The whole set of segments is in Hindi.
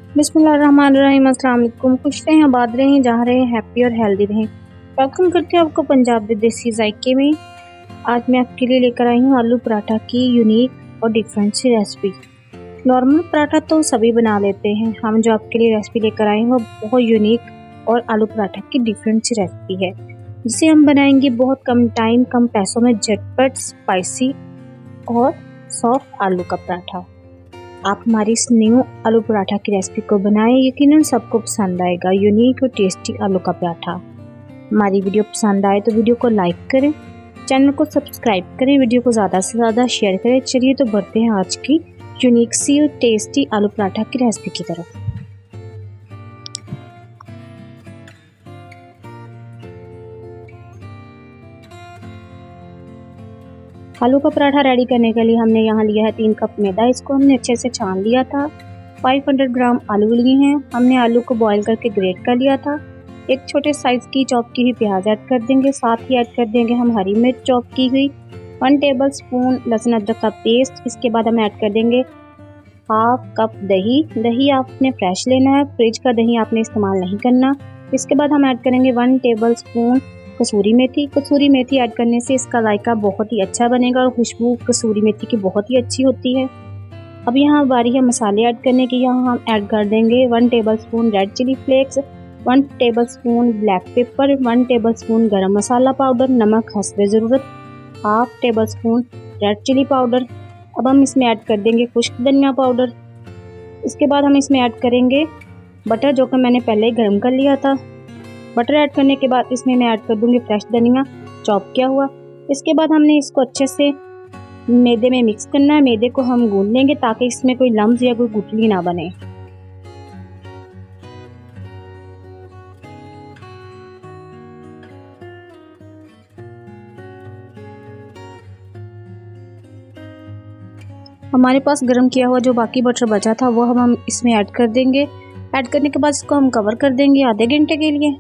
बिस्मिल्लाहिर्रहमानिर्रहीम। अस्सलाम वालेकुम। खुश रहें, आबाद रहें, जहाँ रहें हैप्पी और हेल्दी रहें। वेलकम करते हैं आपको पंजाब के देसी जायके में। आज मैं आपके लिए लेकर आई हूँ आलू पराठा की यूनिक और डिफरेंट सी रेसिपी। नॉर्मल पराठा तो सभी बना लेते हैं, हम जो आपके लिए रेसिपी लेकर आए हैं वो बहुत यूनिक और आलू पराठा की डिफरेंट सी रेसिपी है, जिसे हम बनाएंगे बहुत कम टाइम कम पैसों में, झटपट स्पाइसी और सॉफ्ट आलू का पराठा। आप हमारी इस न्यू आलू पराठा की रेसिपी को बनाएं, यकीनन सबको पसंद आएगा। यूनिक और टेस्टी आलू का पराठा। हमारी वीडियो पसंद आए तो वीडियो को लाइक करें, चैनल को सब्सक्राइब करें, वीडियो को ज़्यादा से ज़्यादा शेयर करें। चलिए तो बढ़ते हैं आज की यूनिक सी और टेस्टी आलू पराठा की रेसिपी की तरफ। आलू का पराठा रेडी करने के लिए हमने यहाँ लिया है 3 कप मैदा। इसको हमने अच्छे से छान लिया था। 500 ग्राम आलू लिए हैं। हमने आलू को बॉईल करके ग्रेट कर लिया था। एक छोटे साइज की चॉप की हुई प्याज ऐड कर देंगे, साथ ही ऐड कर देंगे हम हरी मिर्च चॉप की हुई, 1 टेबल स्पून लहसुन अदरक का पेस्ट। इसके बाद हम ऐड कर देंगे हाफ कप दही। दही आपने फ्रेश लेना है, फ्रिज का दही आपने इस्तेमाल नहीं करना। इसके बाद हम ऐड करेंगे 1 टेबल स्पून कसूरी मेथी। कसूरी मेथी ऐड करने से इसका जायका बहुत ही अच्छा बनेगा और खुशबू कसूरी मेथी की बहुत ही अच्छी होती है। अब यहाँ बारी है मसाले ऐड करने की। यहाँ हम ऐड कर देंगे 1 tablespoon red chilli flakes, 1 tablespoon black pepper, 1 tablespoon garam masala powder, नमक हस्बे ज़रूरत, half tablespoon red chilli powder. अब हम इसमें ऐड कर देंगे खुश्क धनिया पाउडर। इसके बाद हम इसमें ऐड करेंगे बटर, जो कि मैंने पहले ही गर्म कर लिया था। बटर ऐड करने के बाद इसमें मैं ऐड कर दूंगी फ्रेश धनिया चॉप किया हुआ। इसके बाद हमने इसको अच्छे से मैदे में मिक्स करना है। मैदे को हम गूंद लेंगे ताकि इसमें कोई लम्स या कोई गुठली ना बने। हमारे पास गर्म किया हुआ जो बाकी बटर बचा था वो हम इसमें ऐड कर देंगे। ऐड करने के बाद इसको हम कवर कर देंगे आधे घंटे के लिए।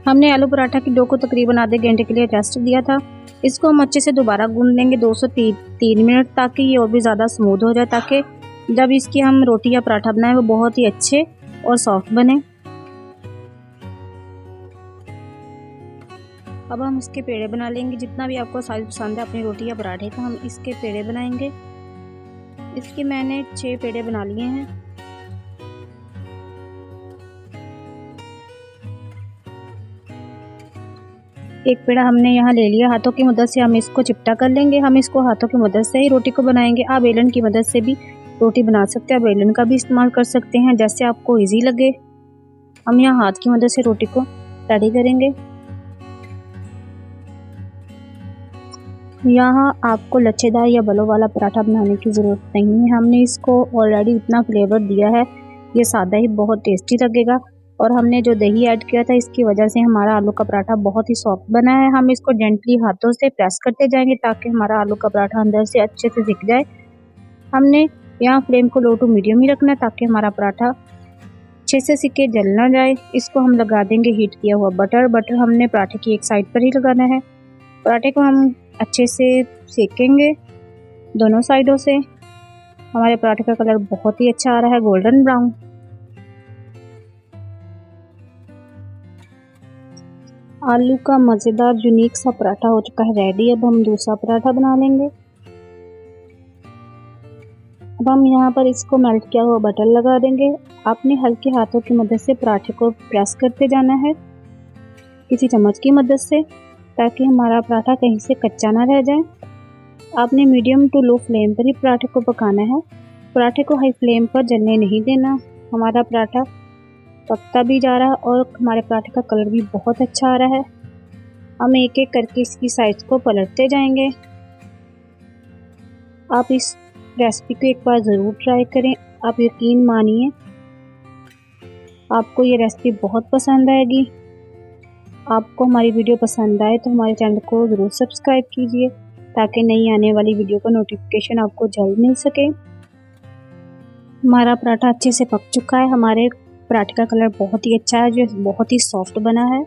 हमने आलू पराठा की डो को तकरीबन आधे घंटे के लिए रेस्ट दिया था। इसको हम अच्छे से दोबारा गूंद लेंगे 2 से 3 मिनट, ताकि ये और भी ज़्यादा स्मूथ हो जाए, ताकि जब इसकी हम रोटी या पराठा बनाएं वो बहुत ही अच्छे और सॉफ्ट बने। अब हम इसके पेड़े बना लेंगे। जितना भी आपको साइज पसंद है अपनी रोटी या पराठे का, हम इसके पेड़े बनाएंगे। इसके मैंने 6 पेड़े बना लिए हैं। एक पेड़ा हमने यहाँ ले लिया। हाथों की मदद से हम इसको चिपटा कर लेंगे। हम इसको हाथों की मदद से ही रोटी को बनाएंगे। आप बेलन की मदद से भी रोटी बना सकते हैं, आप बेलन का भी इस्तेमाल कर सकते हैं, जैसे आपको इजी लगे। हम यहाँ हाथ की मदद से रोटी को रेडी करेंगे। यहाँ आपको लच्छेदार या बलों वाला पराठा बनाने की ज़रूरत नहीं है। हमने इसको ऑलरेडी इतना फ्लेवर दिया है, ये सादा ही बहुत टेस्टी लगेगा। और हमने जो दही ऐड किया था इसकी वजह से हमारा आलू का पराठा बहुत ही सॉफ्ट बना है। हम इसको जेंटली हाथों से प्रेस करते जाएंगे ताकि हमारा आलू का पराठा अंदर से अच्छे से सिक जाए। हमने यहाँ फ्लेम को लो टू मीडियम ही रखना है ताकि हमारा पराठा अच्छे से सिके, जल ना जाए। इसको हम लगा देंगे हीट किया हुआ बटर। बटर हमने पराठे की एक साइड पर ही लगाना है। पराठे को हम अच्छे से सेकेंगे दोनों साइडों से। हमारे पराठे का कलर बहुत ही अच्छा आ रहा है, गोल्डन ब्राउन। आलू का मज़ेदार यूनिक सा पराठा हो चुका है रेडी। अब हम दूसरा पराठा बना लेंगे। अब हम यहाँ पर इसको मेल्ट किया हुआ बटर लगा देंगे। आपने हल्के हाथों की मदद से पराठे को प्रेस करते जाना है किसी चम्मच की मदद से, ताकि हमारा पराठा कहीं से कच्चा ना रह जाए। आपने मीडियम टू लो फ्लेम पर ही पराठे को पकाना है। पराठे को हाई फ्लेम पर जलने नहीं देना। हमारा पराठा पकता भी जा रहा है और हमारे पराठे का कलर भी बहुत अच्छा आ रहा है। हम एक एक करके इसकी साइज को पलटते जाएंगे। आप इस रेसिपी को एक बार ज़रूर ट्राई करें। आप यकीन मानिए आपको ये रेसिपी बहुत पसंद आएगी। आपको हमारी वीडियो पसंद आए तो हमारे चैनल को ज़रूर सब्सक्राइब कीजिए ताकि नई आने वाली वीडियो का नोटिफिकेशन आपको जल्द मिल सके। हमारा पराठा अच्छे से पक चुका है। हमारे पराठे का कलर बहुत ही अच्छा है, जो बहुत ही सॉफ्ट बना है।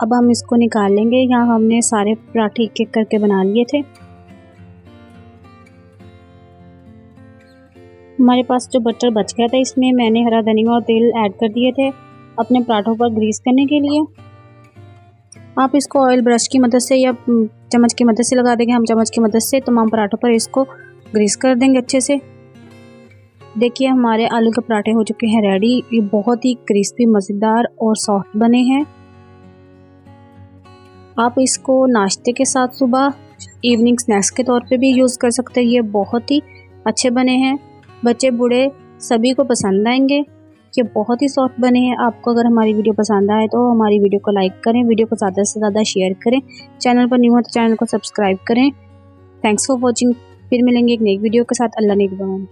अब हम इसको निकाल लेंगे। यहाँ हमने सारे पराठे एक एक करके बना लिए थे। हमारे पास जो बटर बच गया था इसमें मैंने हरा धनिया और तेल ऐड कर दिए थे अपने पराठों पर ग्रीस करने के लिए। आप इसको ऑयल ब्रश की मदद से या चम्मच की मदद से लगा देंगे। हम चम्मच की मदद से तमाम पराठों पर इसको ग्रीस कर देंगे अच्छे से। देखिए हमारे आलू के पराठे हो चुके हैं रेडी। ये बहुत ही क्रिस्पी, मज़ेदार और सॉफ्ट बने हैं। आप इसको नाश्ते के साथ, सुबह, इवनिंग स्नैक्स के तौर पे भी यूज़ कर सकते हैं। ये बहुत ही अच्छे बने हैं, बच्चे बूढ़े सभी को पसंद आएंगे। ये बहुत ही सॉफ्ट बने हैं। आपको अगर हमारी वीडियो पसंद आए तो हमारी वीडियो को लाइक करें, वीडियो को ज़्यादा से ज़्यादा शेयर करें। चैनल पर न्यू हो तो चैनल को सब्सक्राइब करें। Thanks for watching. फिर मिलेंगे एक नई वीडियो के साथ। अल्लाह निगहबान।